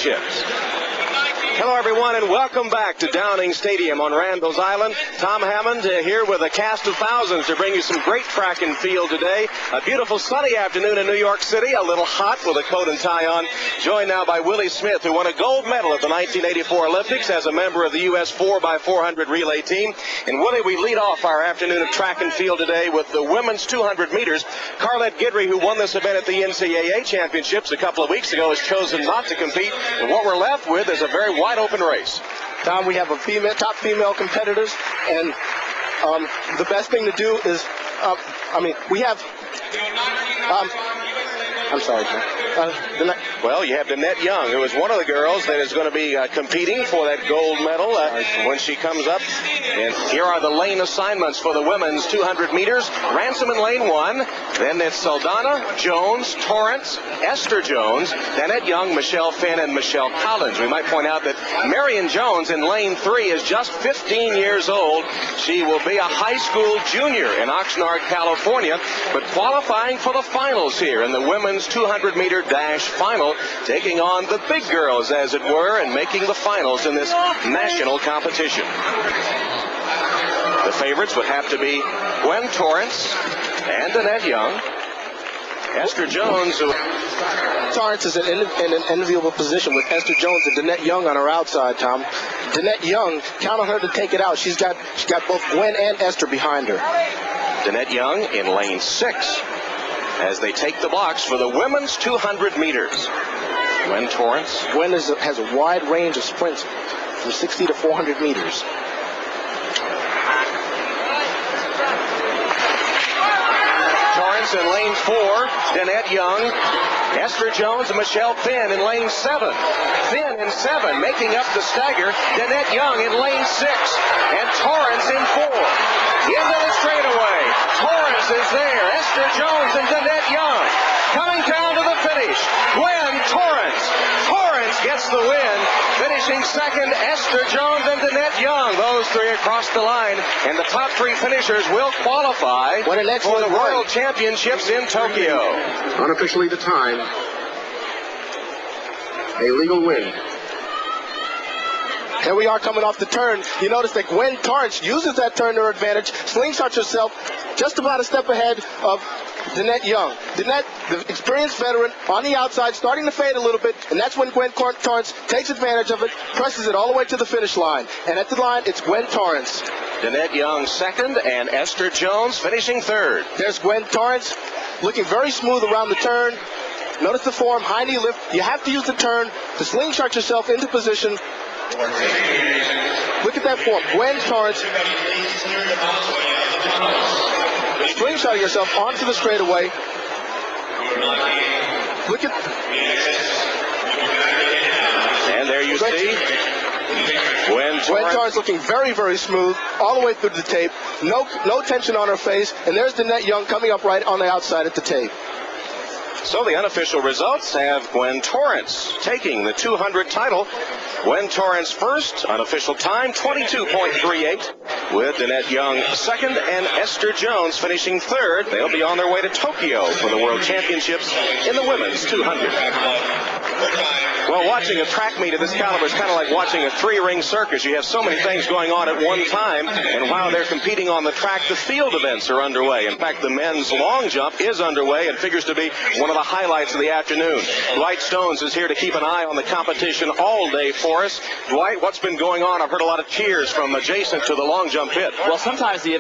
Championships. Hello, everyone, and welcome back to Downing Stadium on Randall's Island. Tom Hammond here with a cast of thousands to bring you some great track and field today. A beautiful sunny afternoon in New York City, a little hot with a coat and tie on. Joined now by Willie Smith, who won a gold medal at the 1984 Olympics as a member of the U.S. 4x400 relay team. And Willie, we lead off our afternoon of track and field today with the women's 200 meters. Carlette Guidry, who won this event at the NCAA Championships a couple of weeks ago, has chosen not to compete. And what we're left with is a very wide open race. Tom, we have a top female competitors, and the best thing to do is, we have, I'm sorry, well, you have Danette Young, who is one of the girls that is going to be competing for that gold medal when she comes up. And here are the lane assignments for the women's 200 meters. Ransom in lane 1. Then it's Saldana, Jones, Torrance, Esther Jones, Danette Young, Michelle Finn, and Michelle Collins. We might point out that Marion Jones in lane 3 is just 15 years old. She will be a high school junior in Oxnard, California, but qualifying for the finals here in the women's 200-meter dash final, taking on the big girls, as it were, and making the finals in this national competition. The favorites would have to be Gwen Torrance and Danette Young. Esther Jones, Torrance is in an enviable position with Esther Jones and Danette Young on her outside, Tom. Danette Young, count on her to take it out. She's got both Gwen and Esther behind her. Danette Young in lane 6 as they take the blocks for the women's 200 meters. Gwen Torrance. Gwen has a wide range of sprints from 60 to 400 meters. Torrance in lane 4, Danette Young, Esther Jones, and Michelle Finn in lane 7. Finn in 7, making up the stagger. Danette Young in lane 6, and Torrance in 4. Into the straightaway. Torrance is there. Esther Jones and Danette Young coming down to the finish. Gwen Torrance. Torrance gets the win. Finishing second, Esther Jones and Danette Young. Those three across the line. And the top 3 finishers will qualify for the World Championships in Tokyo. Unofficially the time. A legal win. Here we are coming off the turn. You notice that Gwen Torrance uses that turn to her advantage, slingshots herself just about a step ahead of Danette Young. Danette, the experienced veteran, on the outside, starting to fade a little bit, and that's when Gwen Torrance takes advantage of it, presses it all the way to the finish line. And at the line, it's Gwen Torrance. Danette Young second, and Esther Jones finishing third. There's Gwen Torrance, looking very smooth around the turn. Notice the form, high knee lift. You have to use the turn to slingshot yourself into position. Look at that form. Gwen Torrance slingshotting yourself onto the straightaway. Look at... And there you see Gwen Torrance looking very, very smooth all the way through the tape. No tension on her face. And there's Danette Young coming up right on the outside at the tape. So the unofficial results have Gwen Torrance taking the 200 title. Gwen Torrance first, unofficial time 22.38, with Danette Young second and Esther Jones finishing third. They'll be on their way to Tokyo for the World Championships in the women's 200. Well, watching a track meet of this caliber is kind of like watching a 3-ring circus. You have so many things going on at one time, and while they're competing on the track, the field events are underway. In fact, the men's long jump is underway and figures to be one of the highlights of the afternoon. Dwight Stones is here to keep an eye on the competition all day for us. Dwight, what's been going on? I've heard a lot of cheers from adjacent to the long jump pit. Well, sometimes the